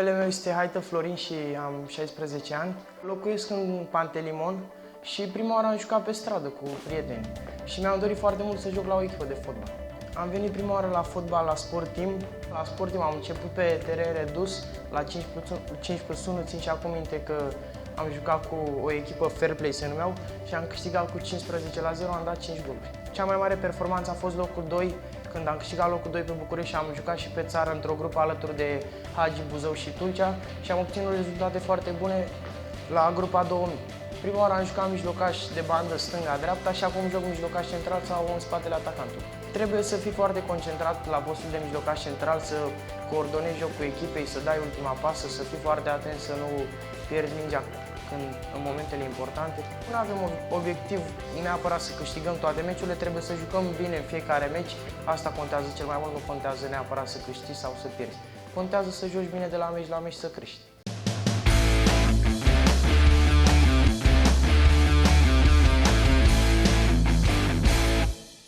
Numele meu este Haită Florin și am 16 ani. Locuiesc în Pantelimon și prima oară am jucat pe stradă cu prieteni și mi-am dorit foarte mult să joc la o echipă de fotbal. Am venit prima oară la fotbal la Sport Team. La Sport Team am început pe teren redus, la 5+1, țin și acum minte că am jucat cu o echipă Fair Play se numeau și am câștigat cu 15-0, am dat 5 goluri. Cea mai mare performanță a fost locul 2, când am câștigat locul 2 pe București și am jucat și pe țară într-o grupă alături de Hagi, Buzău și Tulcea și am obținut rezultate foarte bune la grupa 2000. Prima oară am jucat mijlocaș de bandă stânga-dreapta și acum joc mijlocaș central sau în spatele atacantului. Trebuie să fii foarte concentrat la postul de mijlocaș central, să coordonezi jocul echipei, să dai ultima pasă, să fii foarte atent să nu pierzi mingea în momentele importante. Nu avem obiectiv neapărat să câștigăm toate meciurile, trebuie să jucăm bine în fiecare meci. Asta contează cel mai mult, nu contează neapărat să câștigi sau să pierzi. Contează să joci bine de la meci la meci, să crești.